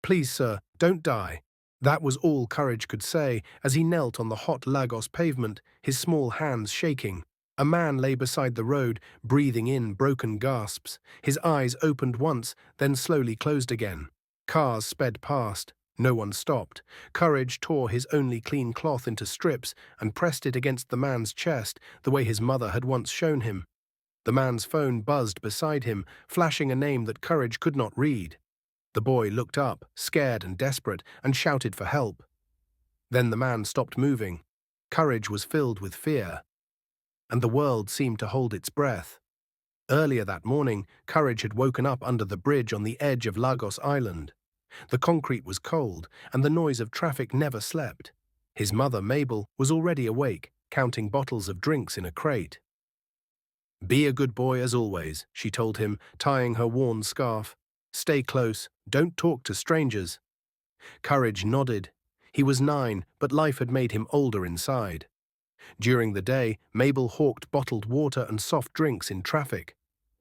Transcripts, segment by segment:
Please, sir, don't die. That was all Courage could say as he knelt on the hot Lagos pavement, his small hands shaking. A man lay beside the road, breathing in broken gasps. His eyes opened once, then slowly closed again. Cars sped past. No one stopped. Courage tore his only clean cloth into strips and pressed it against the man's chest, the way his mother had once shown him. The man's phone buzzed beside him, flashing a name that Courage could not read. The boy looked up, scared and desperate, and shouted for help. Then the man stopped moving. Courage was filled with fear, and the world seemed to hold its breath. Earlier that morning, Courage had woken up under the bridge on the edge of Lagos Island. The concrete was cold, and the noise of traffic never slept. His mother, Mabel, was already awake, counting bottles of drinks in a crate. "Be a good boy as always," she told him, tying her worn scarf. "Stay close, don't talk to strangers." Courage nodded. He was 9, but life had made him older inside. During the day, Mabel hawked bottled water and soft drinks in traffic.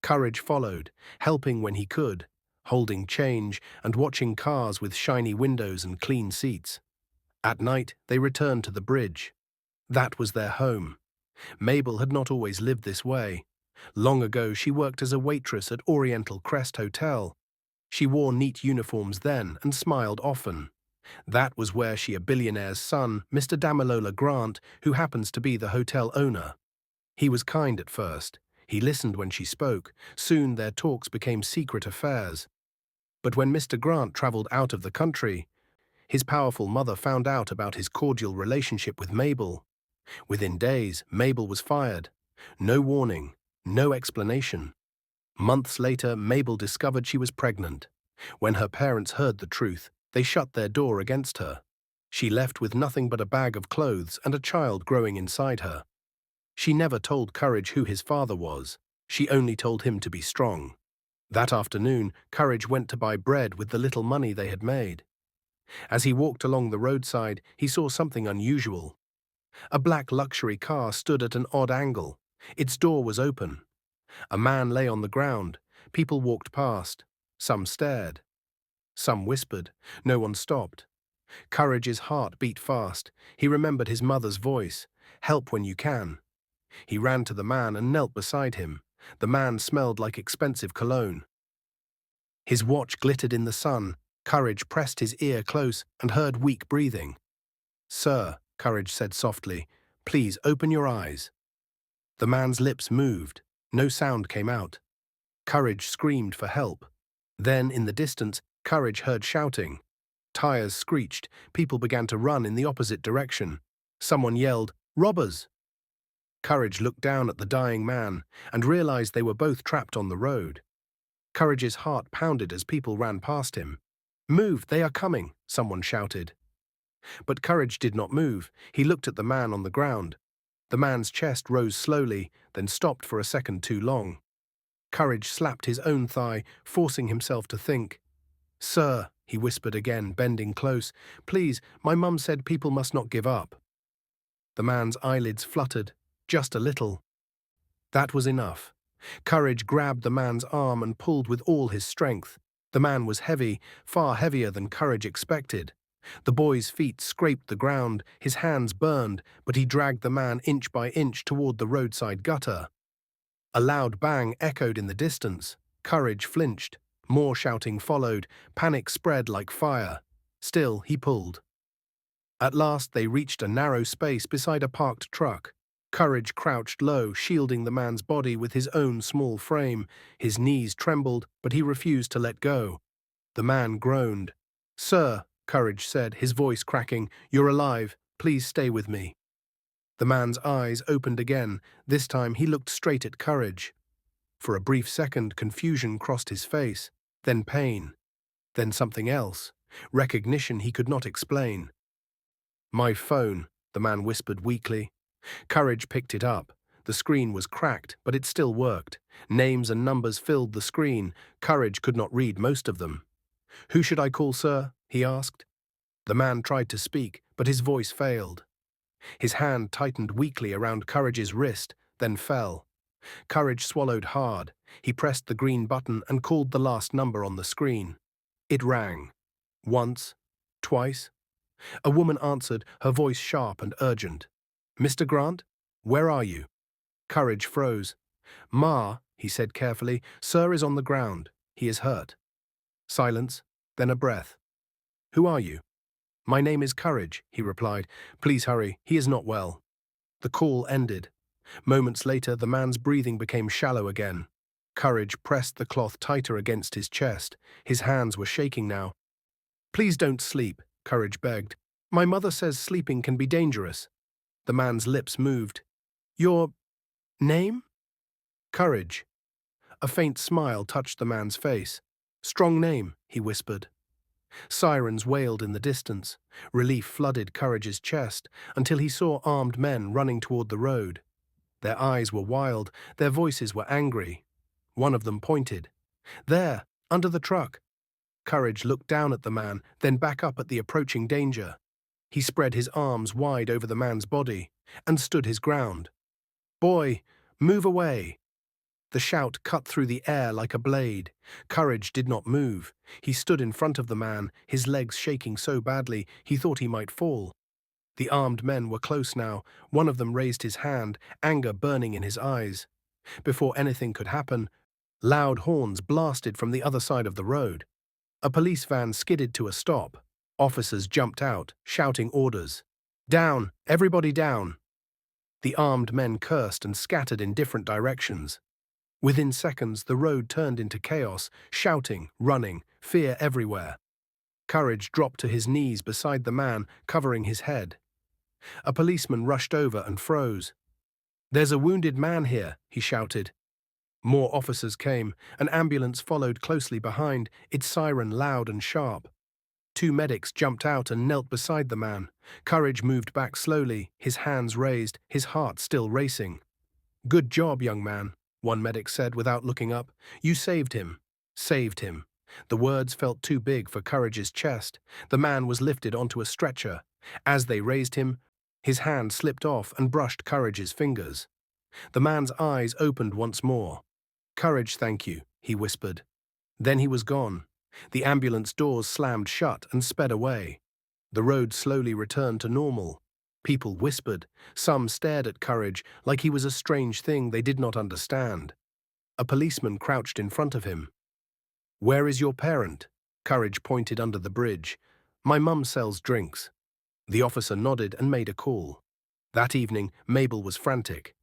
Courage followed, helping when he could, holding change and watching cars with shiny windows and clean seats. At night, they returned to the bridge. That was their home. Mabel had not always lived this way. Long ago, she worked as a waitress at Oriental Crest Hotel. She wore neat uniforms then and smiled often. That was where she a billionaire's son, Mr. Damilola Grant, who happens to be the hotel owner. He was kind at first. He listened when she spoke. Soon their talks became secret affairs. But when Mr. Grant traveled out of the country, his powerful mother found out about his cordial relationship with Mabel. Within days, Mabel was fired. No warning, no explanation. Months later, Mabel discovered she was pregnant. When her parents heard the truth, they shut their door against her. She left with nothing but a bag of clothes and a child growing inside her. She never told Courage who his father was. She only told him to be strong. That afternoon, Courage went to buy bread with the little money they had made. As he walked along the roadside, he saw something unusual. A black luxury car stood at an odd angle. Its door was open. A man lay on the ground. People walked past. Some stared. Some whispered. No one stopped. Courage's heart beat fast. He remembered his mother's voice. "Help when you can." He ran to the man and knelt beside him. The man smelled like expensive cologne. His watch glittered in the sun. Courage pressed his ear close and heard weak breathing. "Sir," Courage said softly, "please open your eyes." The man's lips moved. No sound came out. Courage screamed for help. Then, in the distance, Courage heard shouting. Tires screeched. People began to run in the opposite direction. Someone yelled, "Robbers!" Courage looked down at the dying man and realized they were both trapped on the road. Courage's heart pounded as people ran past him. "Move, they are coming," someone shouted. But Courage did not move. He looked at the man on the ground. The man's chest rose slowly, then stopped for a second too long. Courage slapped his own thigh, forcing himself to think. "Sir," he whispered again, bending close, "please, my mum said people must not give up." The man's eyelids fluttered, just a little. That was enough. Courage grabbed the man's arm and pulled with all his strength. The man was heavy, far heavier than Courage expected. The boy's feet scraped the ground, his hands burned, but he dragged the man inch by inch toward the roadside gutter. A loud bang echoed in the distance. Courage flinched. More shouting followed. Panic spread like fire. Still, he pulled. At last they reached a narrow space beside a parked truck. Courage crouched low, shielding the man's body with his own small frame. His knees trembled, but he refused to let go. The man groaned. "Sir," Courage said, his voice cracking, "you're alive. Please stay with me." The man's eyes opened again. This time he looked straight at Courage. For a brief second, confusion crossed his face, then pain, then something else, recognition he could not explain. "My phone," the man whispered weakly. Courage picked it up. The screen was cracked, but it still worked. Names and numbers filled the screen. Courage could not read most of them. "Who should I call, sir?" he asked. The man tried to speak, but his voice failed. His hand tightened weakly around Courage's wrist, then fell. Courage swallowed hard. He pressed the green button and called the last number on the screen. It rang. Once, twice. A woman answered, her voice sharp and urgent. Mr. Grant, where are you? Courage froze. Ma, he said carefully, sir is on the ground. He is hurt. Silence, then a breath. Who are you? My name is Courage, he replied. Please hurry, he is not well. The call ended. Moments later, the man's breathing became shallow again. Courage pressed the cloth tighter against his chest. His hands were shaking now. Please don't sleep, Courage begged. My mother says sleeping can be dangerous. The man's lips moved. Your name? Courage. A faint smile touched the man's face. Strong name, he whispered. Sirens wailed in the distance. Relief flooded Courage's chest until he saw armed men running toward the road. Their eyes were wild, their voices were angry. One of them pointed. There, under the truck. Courage looked down at the man, then back up at the approaching danger. He spread his arms wide over the man's body and stood his ground. Boy, move away. The shout cut through the air like a blade. Courage did not move. He stood in front of the man, his legs shaking so badly he thought he might fall. The armed men were close now. One of them raised his hand, anger burning in his eyes. Before anything could happen, loud horns blasted from the other side of the road. A police van skidded to a stop. Officers jumped out, shouting orders. Down! Everybody down! The armed men cursed and scattered in different directions. Within seconds, the road turned into chaos, shouting, running, fear everywhere. Courage dropped to his knees beside the man, covering his head. A policeman rushed over and froze. There's a wounded man here, he shouted. More officers came. An ambulance followed closely behind, its siren loud and sharp. Two medics jumped out and knelt beside the man. Courage moved back slowly, his hands raised, his heart still racing. Good job, young man, one medic said without looking up. You saved him. Saved him. The words felt too big for Courage's chest. The man was lifted onto a stretcher. As they raised him, his hand slipped off and brushed Courage's fingers. The man's eyes opened once more. Courage, thank you, he whispered. Then he was gone. The ambulance doors slammed shut and sped away. The road slowly returned to normal. People whispered. Some stared at Courage like he was a strange thing they did not understand. A policeman crouched in front of him. Where is your parent? Courage pointed under the bridge. My mum sells drinks. The officer nodded and made a call. That evening, Mabel was frantic.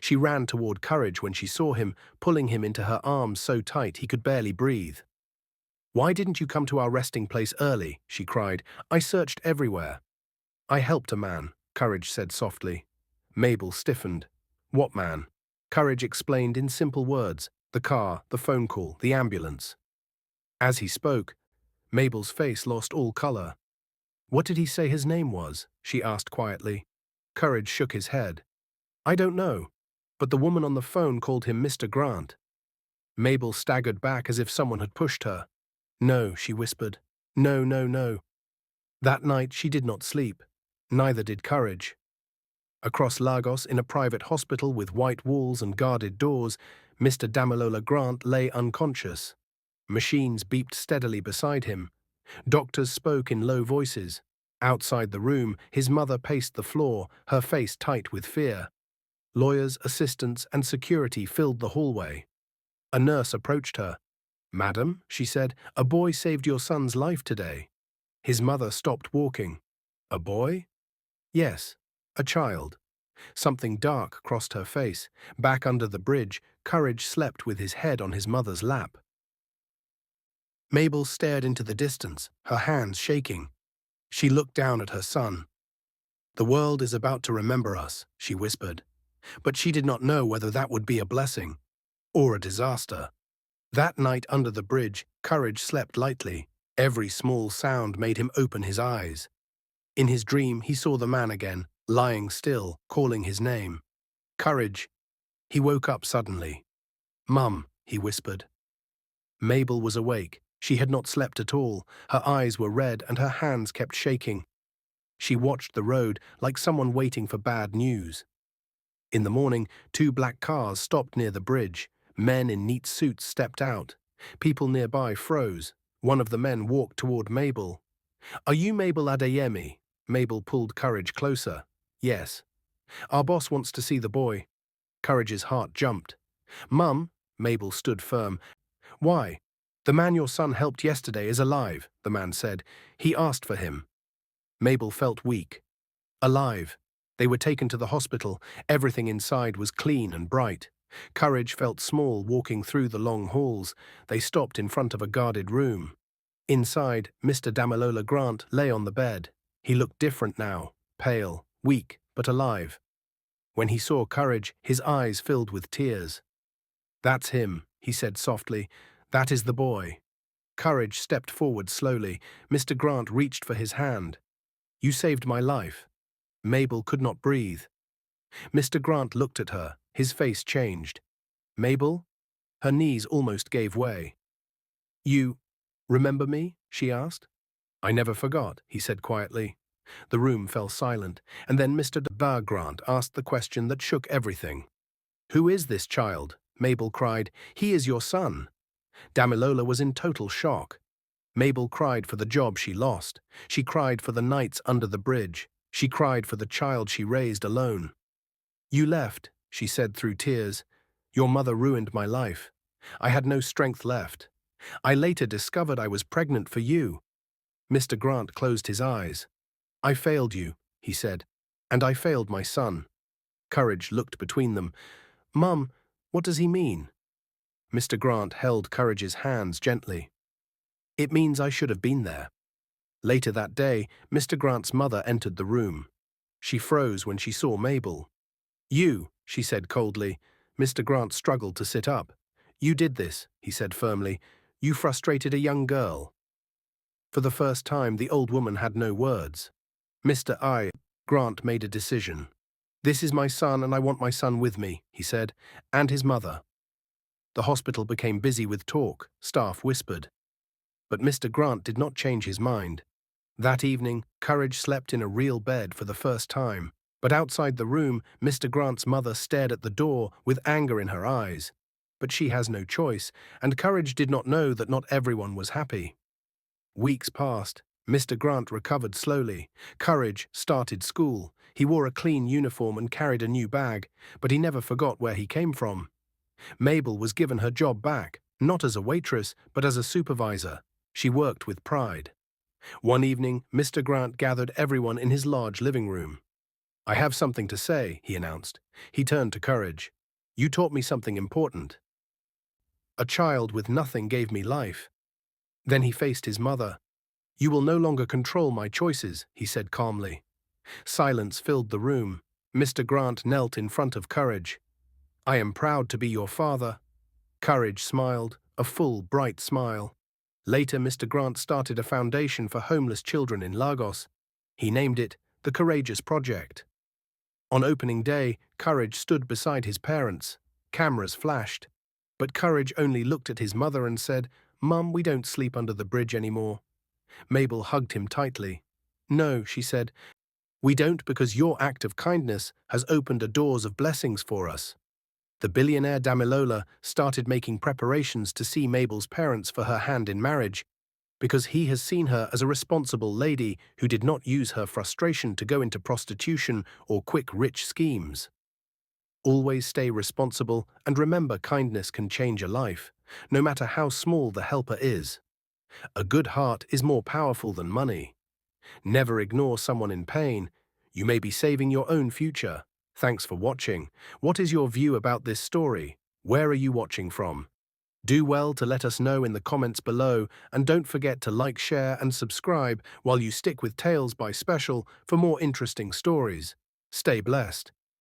She ran toward Courage when she saw him, pulling him into her arms so tight he could barely breathe. Why didn't you come to our resting place early? She cried. I searched everywhere. I helped a man, Courage said softly. Mabel stiffened. What man? Courage explained in simple words. The car, the phone call, the ambulance. As he spoke, Mabel's face lost all color. What did he say his name was? She asked quietly. Courage shook his head. I don't know, but the woman on the phone called him Mr. Grant. Mabel staggered back as if someone had pushed her. No, she whispered. No, no, no. That night she did not sleep. Neither did Courage. Across Lagos, in a private hospital with white walls and guarded doors, Mr. Damilola Grant lay unconscious. Machines beeped steadily beside him. Doctors spoke in low voices. Outside the room, his mother paced the floor, her face tight with fear. Lawyers, assistants, and security filled the hallway. A nurse approached her. Madam, she said, a boy saved your son's life today. His mother stopped walking. A boy? Yes, a child. Something dark crossed her face. Back under the bridge, Courage slept with his head on his mother's lap. Mabel stared into the distance, her hands shaking. She looked down at her son. The world is about to remember us, she whispered. But she did not know whether that would be a blessing or a disaster. That night under the bridge, Courage slept lightly. Every small sound made him open his eyes. In his dream, he saw the man again, lying still, calling his name. Courage. He woke up suddenly. Mum, he whispered. Mabel was awake. She had not slept at all. Her eyes were red and her hands kept shaking. She watched the road like someone waiting for bad news. In the morning, 2 black cars stopped near the bridge. Men in neat suits stepped out. People nearby froze. One of the men walked toward Mabel. "Are you Mabel Adeyemi?" Mabel pulled Courage closer. "Yes." "Our boss wants to see the boy." Courage's heart jumped. "Mum," Mabel stood firm. "Why?" "The man your son helped yesterday is alive," the man said. "He asked for him." Mabel felt weak. Alive. They were taken to the hospital. Everything inside was clean and bright. Courage felt small walking through the long halls. They stopped in front of a guarded room. Inside, Mr. Damilola Grant lay on the bed. He looked different now, pale, weak, but alive. When he saw Courage, his eyes filled with tears. "That's him," he said softly. "That is the boy." Courage stepped forward slowly. Mr. Grant reached for his hand. "You saved my life." Mabel could not breathe. Mr. Grant looked at her. His face changed. "Mabel?" Her knees almost gave way. "You remember me?" she asked. "I never forgot," he said quietly. The room fell silent, and then Mr. Grant asked the question that shook everything. "Who is this child?" Mabel cried. "He is your son." Damilola was in total shock. Mabel cried for the job she lost. She cried for the nights under the bridge. She cried for the child she raised alone. "You left," she said through tears. "Your mother ruined my life. I had no strength left. I later discovered I was pregnant for you." Mr. Grant closed his eyes. "I failed you," he said, "and I failed my son." Courage looked between them. "Mum, what does he mean?" Mr. Grant held Courage's hands gently. "It means I should have been there." Later that day, Mr. Grant's mother entered the room. She froze when she saw Mabel. "You," she said coldly. Mr. Grant struggled to sit up. "You did this," he said firmly. "You frustrated a young girl." For the first time, the old woman had no words. Mr. Grant made a decision. "This is my son, and I want my son with me," he said, "and his mother." The hospital became busy with talk. Staff whispered. But Mr. Grant did not change his mind. That evening, Courage slept in a real bed for the first time. But outside the room, Mr. Grant's mother stared at the door with anger in her eyes. But she has no choice, and Courage did not know that not everyone was happy. Weeks passed. Mr. Grant recovered slowly. Courage started school. He wore a clean uniform and carried a new bag, but he never forgot where he came from. Mabel was given her job back, not as a waitress, but as a supervisor. She worked with pride. One evening, Mr. Grant gathered everyone in his large living room. "I have something to say," he announced. He turned to Courage. "You taught me something important. A child with nothing gave me life." Then he faced his mother. "You will no longer control my choices," he said calmly. Silence filled the room. Mr. Grant knelt in front of Courage. "I am proud to be your father." Courage smiled, a full, bright smile. Later, Mr. Grant started a foundation for homeless children in Lagos. He named it the Courageous Project. On opening day, Courage stood beside his parents. Cameras flashed. But Courage only looked at his mother and said, "Mum, we don't sleep under the bridge anymore." Mabel hugged him tightly. "No," she said, "we don't, because your act of kindness has opened a doors of blessings for us." The billionaire Damilola started making preparations to see Mabel's parents for her hand in marriage, because he has seen her as a responsible lady who did not use her frustration to go into prostitution or quick rich schemes. Always stay responsible, and remember, kindness can change a life, no matter how small the helper is. A good heart is more powerful than money. Never ignore someone in pain. You may be saving your own future. Thanks for watching. What is your view about this story? Where are you watching from? Do well to let us know in the comments below, and don't forget to like, share, and subscribe while you stick with Tales by Special for more interesting stories. Stay blessed.